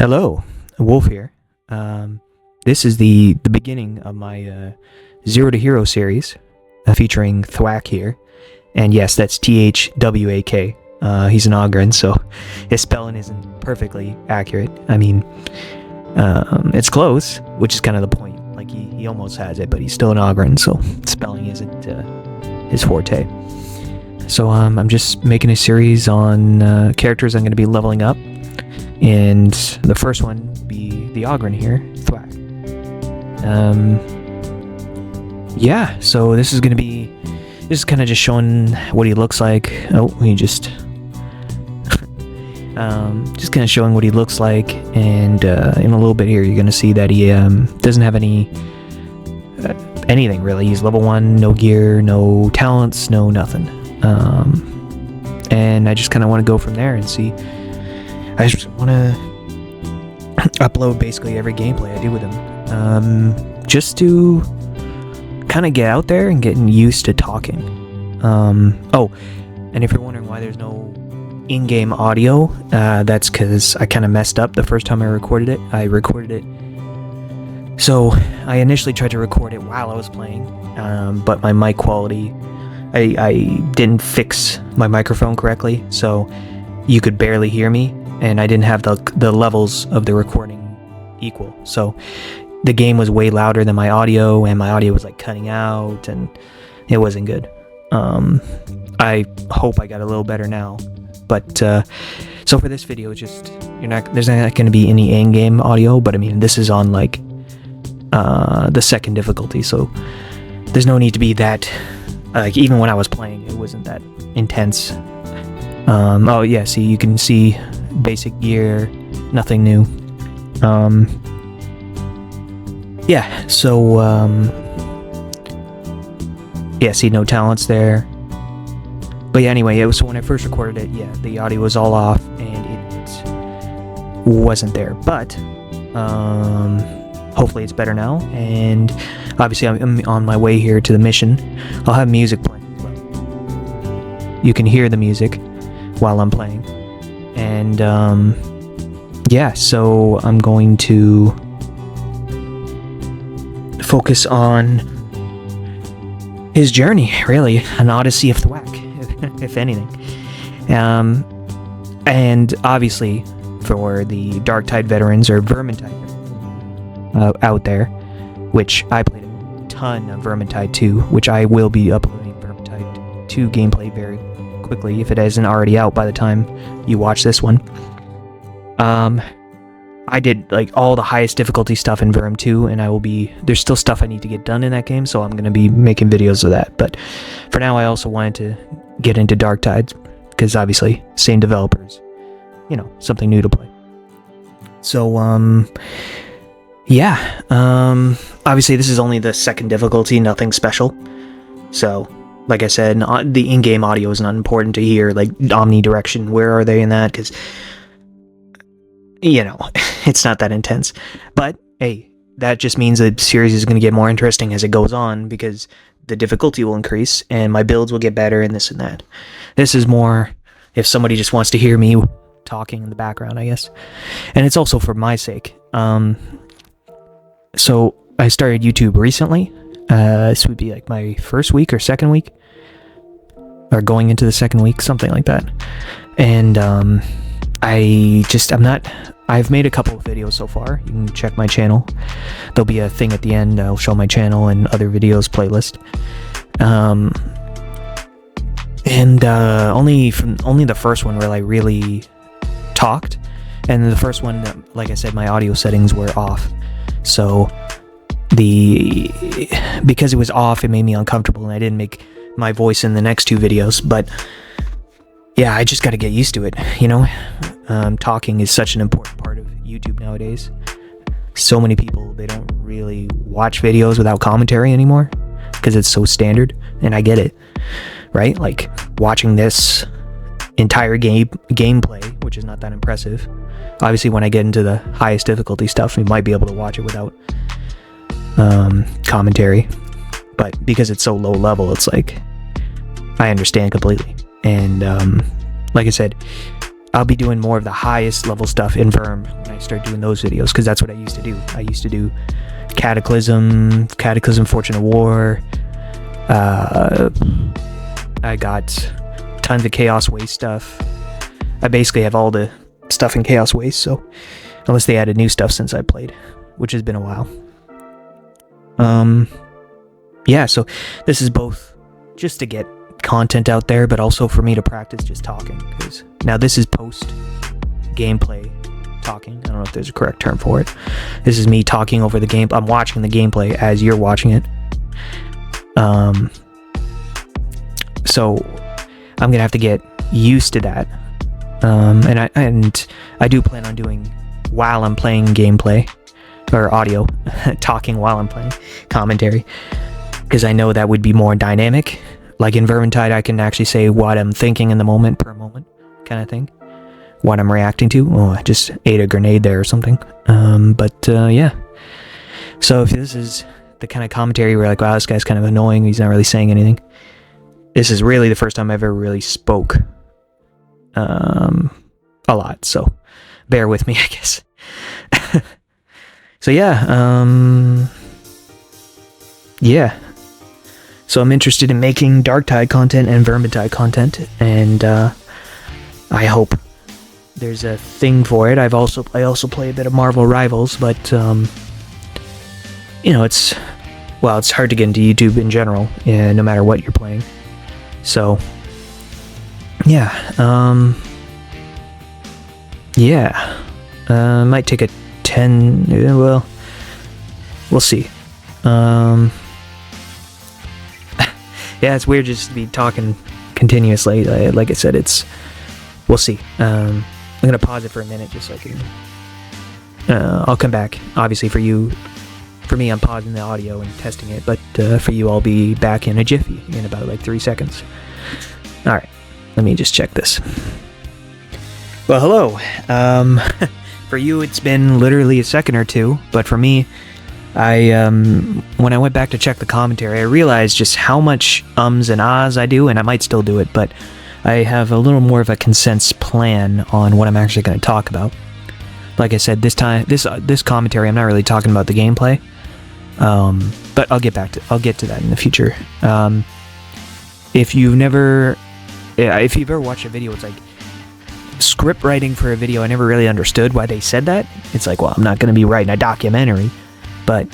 Hello, Wolf here. This is the beginning of my Zero to Hero series featuring Thwak here. And yes, that's Thwak. He's an ogryn, so his spelling isn't perfectly accurate. I mean, it's close, which is kind of the point. Like, he almost has it, but he's still an ogryn, so spelling isn't his forte. So I'm just making a series on characters I'm going to be leveling up. And the first one will be the ogryn here, thwak. Yeah, so this is kind of just showing what he looks like. Oh, he just kind of showing what he looks like, and in a little bit here you're gonna see that he doesn't have anything really. He's level 1, no gear, no talents, no nothing. And I just kind of want to go from there and see. I just want to upload basically every gameplay I do with him, just to kind of get out there and getting used to talking. Oh, and if you're wondering why there's no in-game audio, that's because I kind of messed up the first time I recorded it. So I initially tried to record it while I was playing, but my mic quality, I didn't fix my microphone correctly, so you could barely hear me. And I didn't have the levels of the recording equal, so the game was way louder than my audio, and my audio was like cutting out, and it wasn't good. I hope I got a little better now, but so for this video, there's not going to be any in-game audio, but I mean, this is on like the second difficulty, so there's no need to be that. Like, even when I was playing, it wasn't that intense. Oh yeah, see, you can see basic gear, nothing new. Yeah, so yeah, see, no talents there. But yeah, anyway, it was when I first recorded it, yeah, the audio was all off and it wasn't there. But hopefully it's better now, and obviously I'm on my way here to the mission. I'll have music playing as well. You can hear the music while I'm playing. And yeah, so I'm going to focus on his journey, really, an odyssey of thwak, if anything. And obviously, for the Darktide veterans or Vermintide out there, which I played a ton of Vermintide 2, which I will be uploading Vermintide 2 gameplay very quickly if it isn't already out by the time you watch this one. I did like all the highest difficulty stuff in Verm 2, and there's still stuff I need to get done in that game, so I'm going to be making videos of that. But for now, I also wanted to get into Darktide, because obviously, same developers, something new to play. So, yeah, obviously this is only the second difficulty, nothing special. So, like I said, the in-game audio is not important to hear, like omnidirection, where are they in that, because, it's not that intense. But, hey, that just means the series is going to get more interesting as it goes on, because the difficulty will increase, and my builds will get better, and this and that. This is more if somebody just wants to hear me talking in the background, I guess. And it's also for my sake. So, I started YouTube recently. This would be like my first week or second week, or going into the second week, something like that. And I've made a couple of videos so far. You can check my channel. There'll be a thing at the end. I'll show my channel and other videos playlist. And only the first one where I really talked, and the first one, like I said, my audio settings were off. So because it was off, it made me uncomfortable, and I didn't make my voice in the next two videos. But yeah, I just got to get used to it. Talking is such an important part of YouTube nowadays. So many people, they don't really watch videos without commentary anymore because it's so standard, and I get it, right? Like, watching this entire gameplay, which is not that impressive. Obviously, when I get into the highest difficulty stuff, you might be able to watch it without commentary, but because it's so low level, it's like I understand completely. And like I said, I'll be doing more of the highest level stuff in Verm when I start doing those videos, because that's what I used to do. I used to do Cataclysm, Fortune of War. I got tons of Chaos Waste stuff. I basically have all the stuff in Chaos Waste, so unless they added new stuff since I played, which has been a while. Yeah, so this is both just to get content out there, but also for me to practice just talking, because now this is post gameplay talking. I don't know if there's a correct term for it. This is me talking over the game. I'm watching the gameplay as you're watching it. So I'm gonna have to get used to that. And I do plan on doing while I'm playing gameplay or audio, talking while I'm playing commentary, because I know that would be more dynamic. Like in Vermintide, I can actually say what I'm thinking in the moment, per moment, kind of thing. What I'm reacting to. Oh, I just ate a grenade there or something. Yeah. So if this is the kind of commentary where like, wow, this guy's kind of annoying, he's not really saying anything. This is really the first time I've ever really spoke a lot, so bear with me, I guess. So yeah, yeah. So I'm interested in making Darktide content and Vermintide content, and I hope there's a thing for it. I also play a bit of Marvel Rivals, but you know, it's hard to get into YouTube in general, no matter what you're playing. So yeah, might take a 10. Well, we'll see. Yeah, it's weird just to be talking continuously. Like I said, we'll see. I'm gonna pause it for a minute just so I can. I'll come back. Obviously, for me, I'm pausing the audio and testing it, but for you, I'll be back in a jiffy in about like 3 seconds. All right, let me just check this. Well, hello. For you, it's been literally a second or two, but for me, when I went back to check the commentary, I realized just how much ums and ahs I do, and I might still do it, but I have a little more of a consensed plan on what I'm actually going to talk about. Like I said, this commentary, I'm not really talking about the gameplay, but I'll get to that in the future. If you've ever watched a video, it's like script writing for a video. I never really understood why they said that. It's like, well, I'm not going to be writing a documentary. But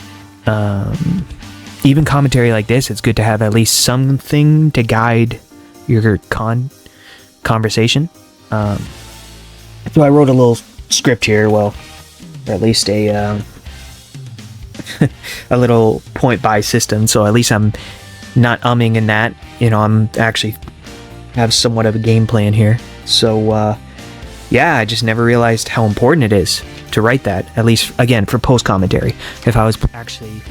even commentary like this, it's good to have at least something to guide your conversation. So I wrote a little script here, well, or at least a little point-by system, so at least I'm not umming in that. You know, I'm actually have somewhat of a game plan here. So, yeah, I just never realized how important it is to write that, at least, again, for post-commentary. If I was actually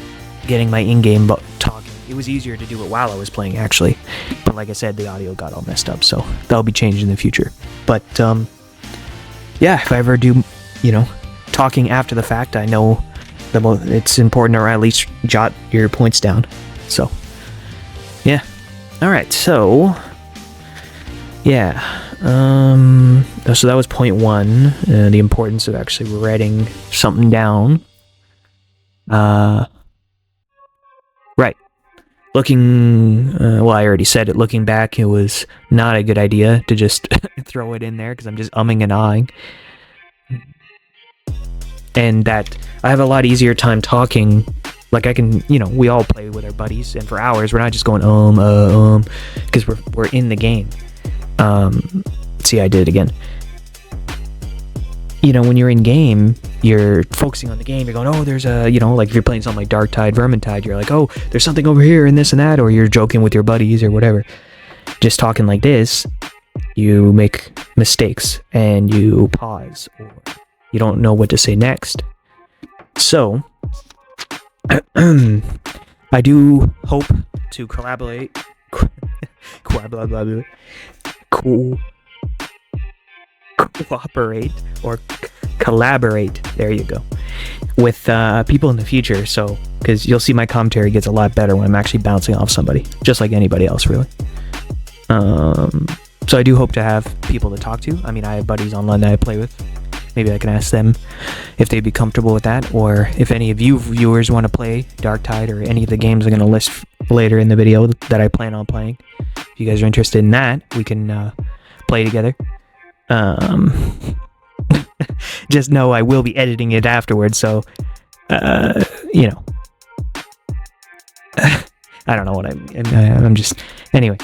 getting my in-game talking, it was easier to do it while I was playing, actually. But like I said, the audio got all messed up, so that'll be changed in the future. But, yeah, if I ever do, talking after the fact, I know it's important to at least jot your points down. So, yeah. Alright, so, yeah. So that was point 1, the importance of actually writing something down. Right. Looking, well, I already said it. Looking back, it was not a good idea to just throw it in there, because I'm just umming and ahhing. And that I have a lot easier time talking. Like I can, we all play with our buddies, and for hours, we're not just going, because we're in the game. See, I did it again. When you're in game, you're focusing on the game. You're going, oh, there's a, like if you're playing something like Darktide, Vermintide, you're like, oh, there's something over here and this and that, or you're joking with your buddies or whatever. Just talking like this, you make mistakes and you pause, or you don't know what to say next. So, I do hope to cooperate or collaborate, there you go, with people in the future, so, because you'll see my commentary gets a lot better when I'm actually bouncing off somebody, just like anybody else, really. So I do hope to have people to talk to. I mean, I have buddies online that I play with. Maybe I can ask them if they'd be comfortable with that, or if any of you viewers want to play Darktide or any of the games I'm going to list later in the video that I plan on playing. If you guys are interested in that, we can play together. Just know I will be editing it afterwards, so, you know. I don't know what I'm just... Anyway.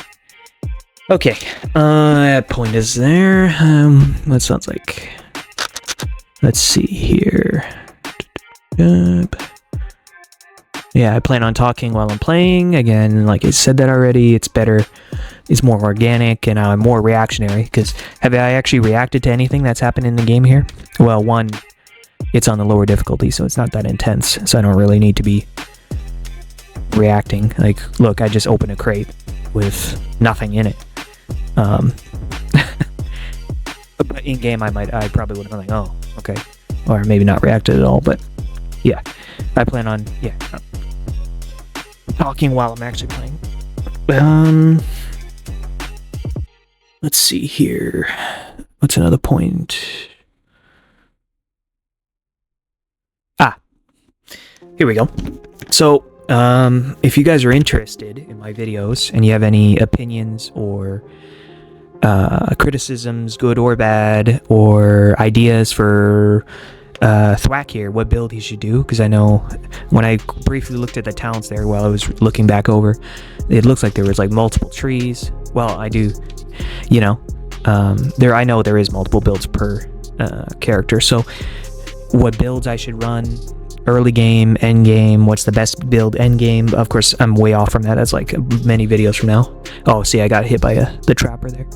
Okay. That point is there. That sounds like... Let's see here. Yeah, I plan on talking while I'm playing. Again, like I said that already, it's better, it's more organic, and I'm more reactionary, because have I actually reacted to anything that's happened in the game here? Well, one, it's on the lower difficulty, so it's not that intense, so I don't really need to be reacting. Like, look, I just opened a crate with nothing in it. But in game, I probably would have been like, oh, okay, or maybe not reacted at all. But yeah, I plan on talking while I'm actually playing. Let's see here. What's another point? Here we go. So, if you guys are interested in my videos and you have any opinions or criticisms, good or bad, or ideas for thwak here, what build he should do, because I know when I briefly looked at the talents there while I was looking back over, it looks like there was like multiple trees. Well, I do, you know, I know there is multiple builds per character, so what builds I should run, early game, end game, what's the best build end game. Of course, I'm way off from that. That's like many videos from now. Oh, see, I got hit by the trapper there.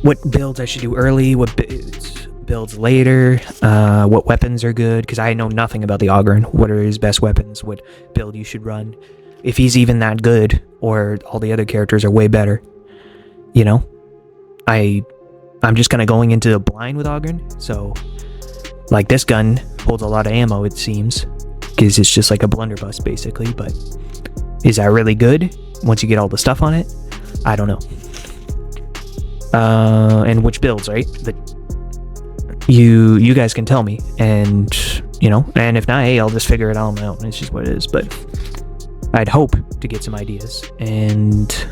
What builds I should do early, what builds later, what weapons are good, because I know nothing about the ogryn. What are his best weapons, what build you should run, if he's even that good, or all the other characters are way better. You know, I'm just kind of going into the blind with ogryn, so like this gun holds a lot of ammo, it seems, because it's just like a blunderbuss basically, but is that really good once you get all the stuff on it? I don't know. And which builds, right? You guys can tell me, and you know, and if not, hey, I'll just figure it out on my own. It's just what it is. But I'd hope to get some ideas, and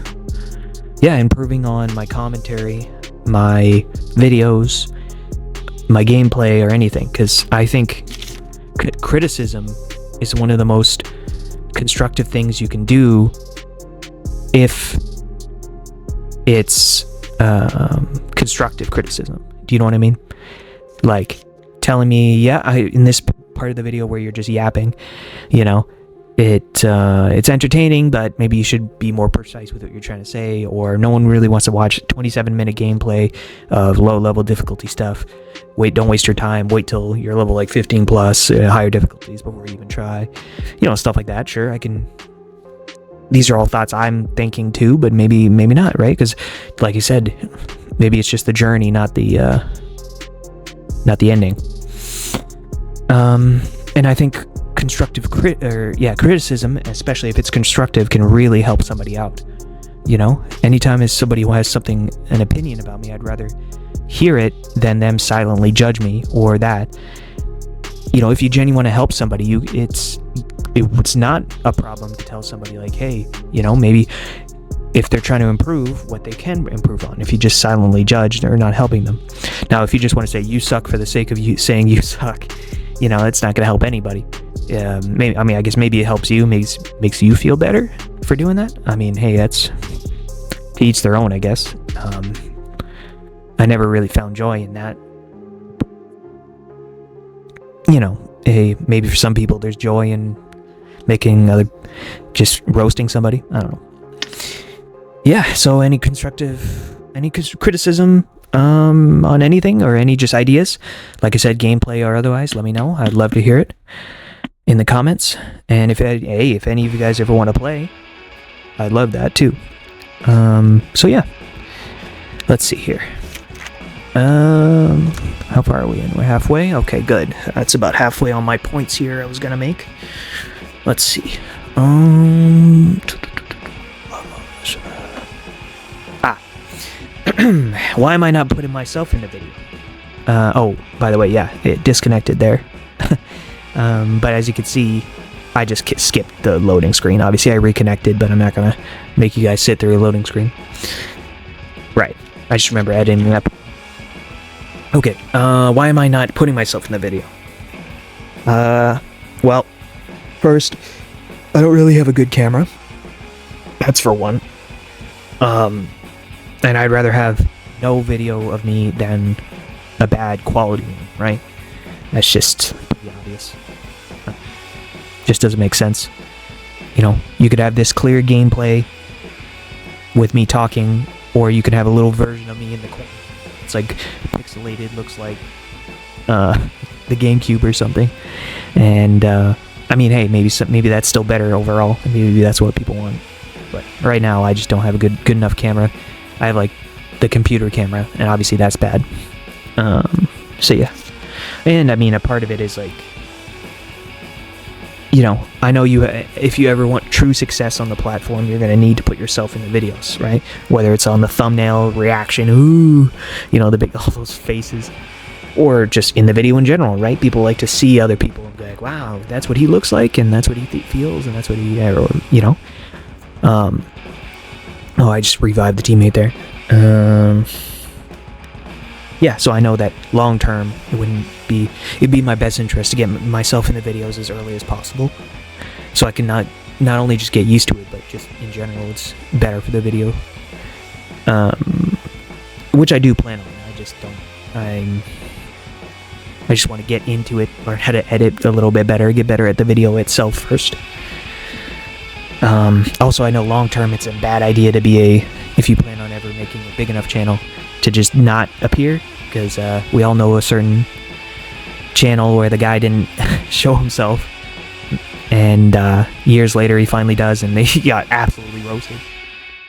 yeah, improving on my commentary, my videos, my gameplay, or anything, because I think criticism is one of the most constructive things you can do if it's constructive criticism. Do you know what I mean? Like telling me, yeah, in this part of the video where you're just yapping, you know, it's entertaining, but maybe you should be more precise with what you're trying to say, or no one really wants to watch 27-minute gameplay of low-level difficulty stuff. Don't waste your time. Wait till you're level like 15 plus, higher difficulties before you even try. You know, stuff like that. Sure, I can. These are all thoughts I'm thinking too, but maybe not, right? Because, like you said, maybe it's just the journey, not the ending. And I think constructive criticism, especially if it's constructive, can really help somebody out. You know, anytime as somebody who has an opinion about me, I'd rather hear it than them silently judge me, or that, you know, if you genuinely want to help somebody, it's not a problem to tell somebody like, hey, you know, maybe if they're trying to improve, what they can improve on. If you just silently judge, they're not helping them. Now, if you just want to say you suck for the sake of you saying you suck, you know, it's not going to help anybody. Maybe, I mean, I guess maybe it helps you, makes you feel better for doing that. I mean, hey, that's to each their own, I guess. I never really found joy in that. You know, hey, maybe for some people there's joy in just roasting somebody. I don't know. Yeah, so any criticism on anything, or any just ideas, like I said, gameplay or otherwise, let me know. I'd love to hear it in the comments. And if any of you guys ever want to play, I'd love that too. So yeah, let's see here. How far are we in? We're halfway? Okay, good. That's about halfway on my points here I was gonna make. Let's see. Why am I not putting myself in the video? Oh, by the way, yeah, it disconnected there. But as you can see, I just skipped the loading screen. Obviously, I reconnected, but I'm not gonna make you guys sit through a loading screen. Right. I just remember editing that. Okay, why am I not putting myself in the video? Well, first, I don't really have a good camera. That's for one. And I'd rather have no video of me than a bad quality one, right? That's just pretty obvious. Just doesn't make sense. You know, you could have this clear gameplay with me talking, or you could have a little version of me in the corner. It's like pixelated, looks like the GameCube or something. And I mean, hey, maybe that's still better overall. Maybe that's what people want. But right now, I just don't have a good enough camera. I have like the computer camera, and obviously that's bad. So yeah, and I mean, a part of it is like, you know, I know if you ever want true success on the platform, you're gonna need to put yourself in the videos, right? Whether it's on the thumbnail, reaction, ooh, you know, all those faces, or just in the video in general, right? People like to see other people and be like, wow, that's what he looks like, and that's what he feels, and that's what he, or, you know. Oh, I just revived the teammate there. Yeah, so I know that long term, it'd be my best interest to get myself in the videos as early as possible, so I can not only just get used to it, but just in general, it's better for the video. Which I do plan on. I just don't. I just want to get into it, learn how to edit a little bit better, get better at the video itself first. Also, I know long term it's a bad idea to be if you plan on ever making a big enough channel, to just not appear, because we all know a certain channel where the guy didn't show himself, and years later he finally does, and they got absolutely roasted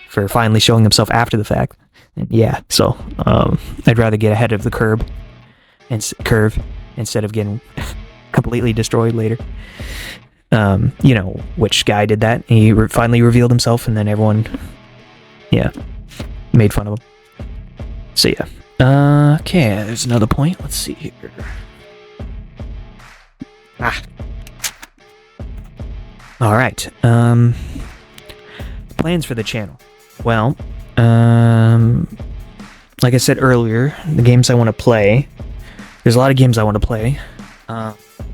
for finally showing himself after the fact. And yeah, so I'd rather get ahead of the curve instead of getting completely destroyed later. You know which guy did that. He finally revealed himself, and then everyone, yeah, made fun of him. So yeah. Okay, there's another point. Let's see here. Alright. Plans for the channel. Well, like I said earlier, the games I want to play, there's a lot of games I want to play.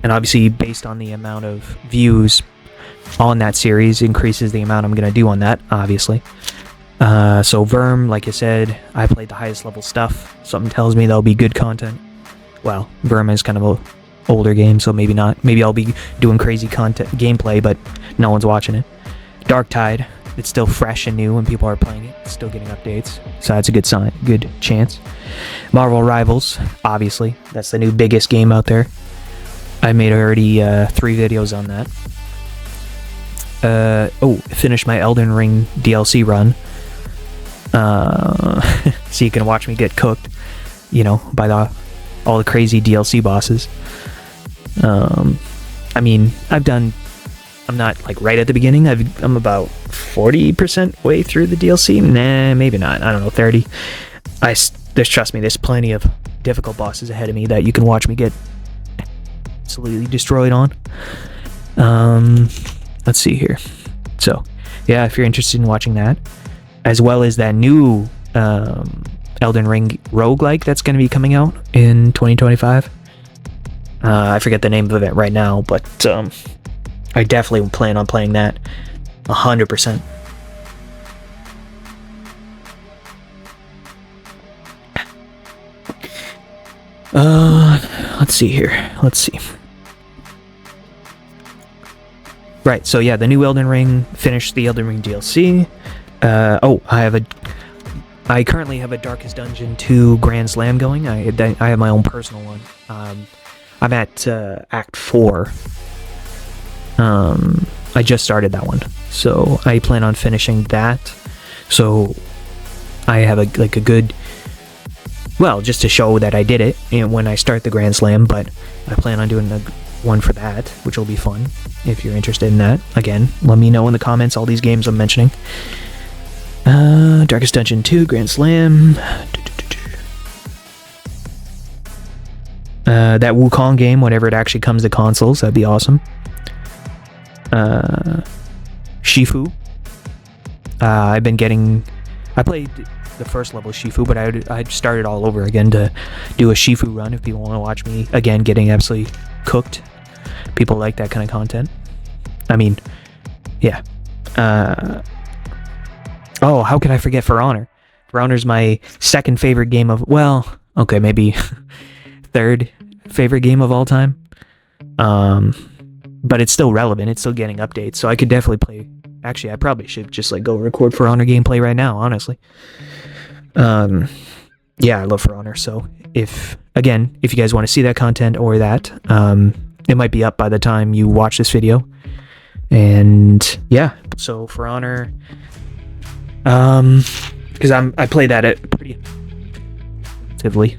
And obviously, based on the amount of views on that series, increases the amount I'm going to do on that, obviously. So Verm, like I said, I played the highest level stuff. Something tells me there'll be good content. Well, Verm is kind of an older game, so maybe not. Maybe I'll be doing crazy gameplay, but no one's watching it. Darktide, it's still fresh and new, and people are playing it. It's still getting updates, so that's a good sign, good chance. Marvel Rivals, obviously, that's the new biggest game out there. I made already 3 videos on that. Finished my Elden Ring DLC run. So you can watch me get cooked, you know, by all the crazy DLC bosses. I mean, I'm not like right at the beginning. I'm about 40% way through the DLC. Nah, maybe not. I don't know, 30. Trust me, there's plenty of difficult bosses ahead of me that you can watch me get absolutely destroyed on. Let's see here. So, yeah, if you're interested in watching that, as well as that new Elden Ring roguelike that's going to be coming out in 2025. I forget the name of it right now, but I definitely plan on playing that 100%. Let's see here. Let's see. Right, so yeah, the new Elden Ring, finished the Elden Ring DLC. I currently have a Darkest Dungeon 2 Grand Slam going. I have my own personal one. I'm at Act 4. I just started that one, so I plan on finishing that. So I have a good, well, just to show that I did it, you know, when I start the Grand Slam. But I plan on doing one for that, which will be fun. If you're interested in that, again, let me know in the comments all these games I'm mentioning. Darkest Dungeon 2, Grand Slam. That Wukong game, whenever it actually comes to consoles, that'd be awesome. Shifu. I played the first level of Shifu, but I'd started all over again to do a Shifu run if people want to watch me, again, getting absolutely cooked. People like that kind of content. I mean, yeah. Oh, how could I forget For Honor? For Honor's my second favorite game of, well, okay, maybe third favorite game of all time. But it's still relevant. It's still getting updates, so I could definitely play. Actually, I probably should just like go record For Honor gameplay right now, honestly. Yeah, I love For Honor. So if you guys want to see that content or that, it might be up by the time you watch this video. And yeah, so For Honor, because I play that at pretty actively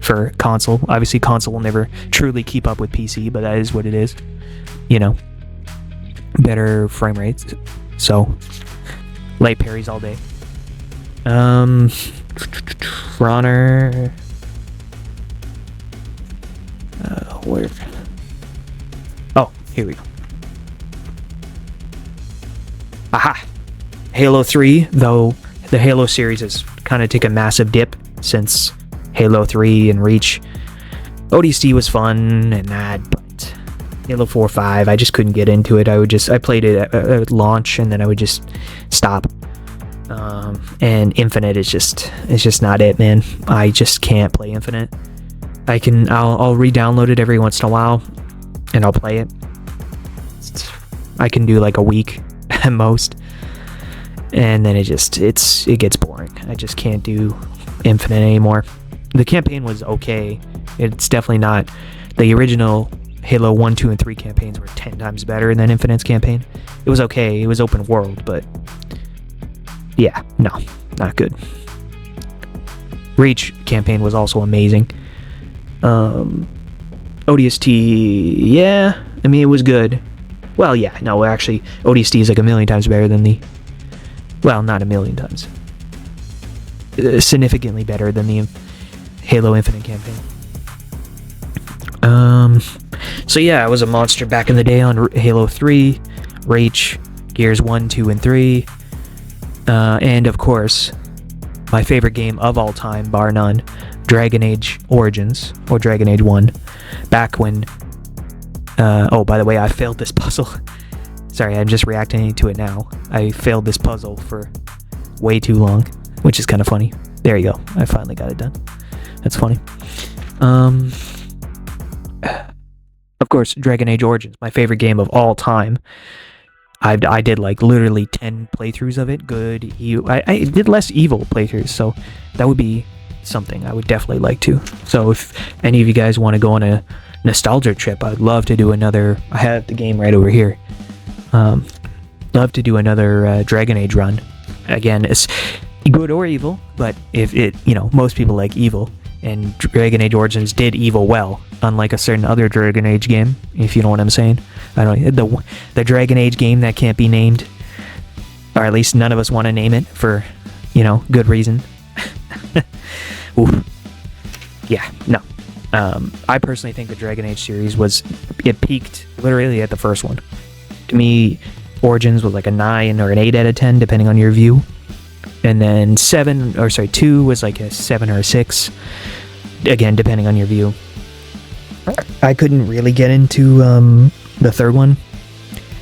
for console. Obviously, console will never truly keep up with PC, but that is what it is. You know, better frame rates. So, light parries all day. For Honor. Where? Oh, here we go. Aha! Halo 3, though the Halo series has kind of taken a massive dip since Halo 3 and Reach. ODST was fun and that, but Halo 4, 5, I just couldn't get into it. I played it at launch and then I would just stop. And Infinite is just not it, man. I just can't play Infinite. I'll re-download it every once in a while and I'll play it. I can do like a week at most. And then it gets boring. I just can't do Infinite anymore. The campaign was okay. It's definitely not the original Halo 1, 2, and 3 campaigns were 10 times better than Infinite's campaign. It was okay. It was open world, but yeah, no, not good. Reach campaign was also amazing. ODST, yeah, I mean, it was good. Well, yeah, no, actually, ODST is like a million times better than well, not a million times. Significantly better than the Halo Infinite campaign. So yeah, I was a monster back in the day on Halo 3, Reach, Gears 1, 2, and 3, and of course, my favorite game of all time, bar none, Dragon Age Origins, or Dragon Age 1, back when, oh, by the way, I failed this puzzle. Sorry, I'm just reacting to it now. I failed this puzzle for way too long, which is kind of funny. There you go, I finally got it done. That's funny. Of course, Dragon Age Origins, my favorite game of all time. I did like literally 10 playthroughs of it. Good. I did less evil playthroughs, so that would be something I would definitely like to. So if any of you guys want to go on a nostalgia trip, I'd love to do another. I have the game right over here. Love to do another Dragon Age run. Again, it's good or evil, but if it, most people like evil. And Dragon Age Origins did evil well, unlike a certain other Dragon Age game, if you know what I'm saying. I don't know, the Dragon Age game that can't be named, or at least none of us want to name it for, good reason. Oof. Yeah, no. I personally think the Dragon Age series it peaked literally at the first one. To me, Origins was like a 9 or an 8 out of 10, depending on your view. And then 2 was like a 7 or a 6. Again, depending on your view. I couldn't really get into the third one.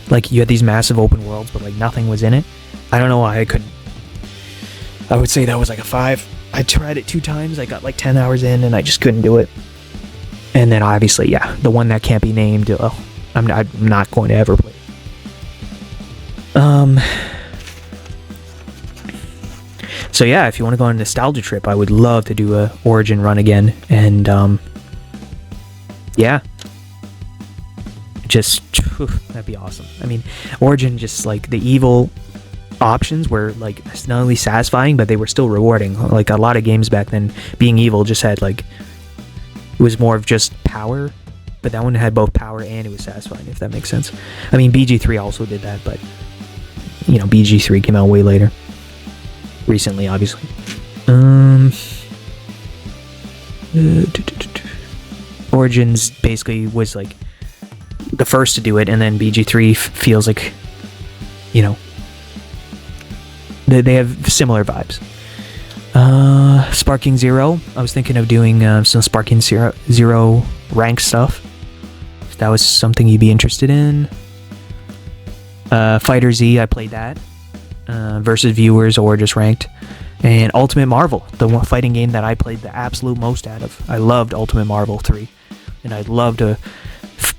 Like, you had these massive open worlds, but like nothing was in it. I don't know why I couldn't. I would say that was like a 5. I tried it 2 times. I got like 10 hours in, and I just couldn't do it. And then obviously, yeah, the one that can't be named. I'm not going to ever play. So yeah, if you want to go on a nostalgia trip, I would love to do a Origin run again, and yeah, that'd be awesome. I mean, Origin, just like the evil options were like not only satisfying, but they were still rewarding. Like a lot of games back then, being evil just had like, it was more of just power, but that one had both power and it was satisfying, if that makes sense. I mean, BG3 also did that, but BG3 came out way later. recently, obviously. Origins basically was like the first to do it, and then BG3 feels like, you know, they have similar vibes. Sparking Zero, I was thinking of doing some Sparking Zero rank stuff, if that was something you'd be interested in. Fighter Z, I played that, versus viewers or just ranked. And Ultimate Marvel, the one fighting game that I played the absolute most out of. I loved Ultimate Marvel 3, and I'd love to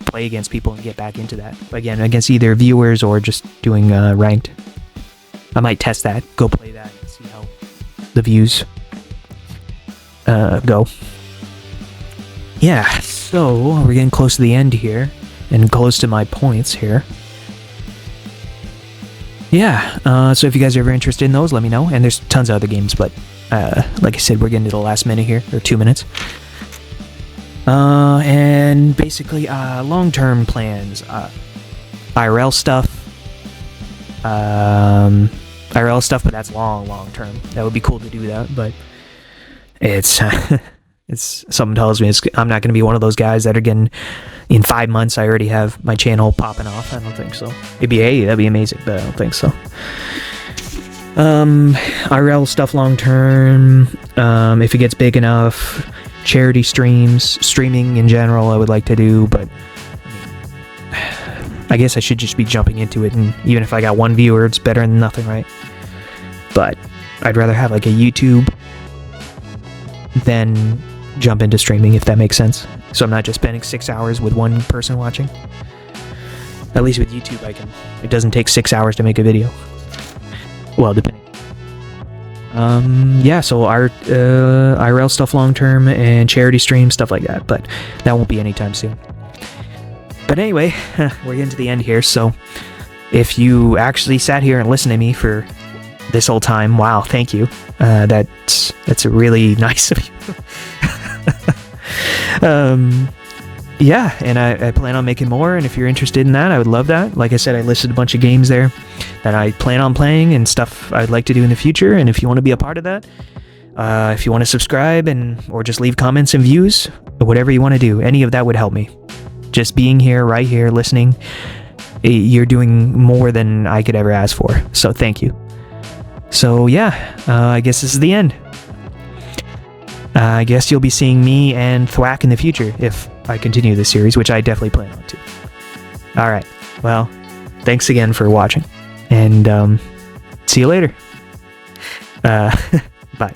play against people and get back into that. Again, against either viewers or just doing ranked. I might test that, go play that, and see how the views go. Yeah, so we're getting close to the end here, and close to my points here. Yeah, so if you guys are ever interested in those, let me know. And there's tons of other games, but like I said, we're getting to the last minute here, or 2 minutes. And basically, long-term plans, IRL stuff, but that's long-term. That would be cool to do that, but it's something tells me I'm not going to be one of those guys that are getting, in 5 months I already have my channel popping off. I don't think so. That'd be amazing, but I don't think so. IRL stuff long-term, if it gets big enough, charity streaming in general I would like to do, but I guess I should just be jumping into it, and even if I got 1 viewer, it's better than nothing, right? But I'd rather have like a YouTube than jump into streaming, if that makes sense. So I'm not just spending 6 hours with one person watching. At least with YouTube, it doesn't take 6 hours to make a video. Well, depending. Yeah, so our IRL stuff long term and charity stream, stuff like that, but that won't be anytime soon. But anyway, we're getting to the end here, so if you actually sat here and listened to me for this whole time, wow, thank you. That's really nice of you. Yeah, and I plan on making more, and if you're interested in that, I would love that. Like I said, I listed a bunch of games there that I plan on playing and stuff I'd like to do in the future, and if you want to be a part of that, if you want to subscribe or just leave comments and views, whatever you want to do, any of that would help me. Just being here, right here, listening, you're doing more than I could ever ask for, so thank you. So yeah, I guess this is the end. I guess you'll be seeing me and Thwak in the future if I continue this series, which I definitely plan on to. Alright, well, thanks again for watching, and see you later. Bye.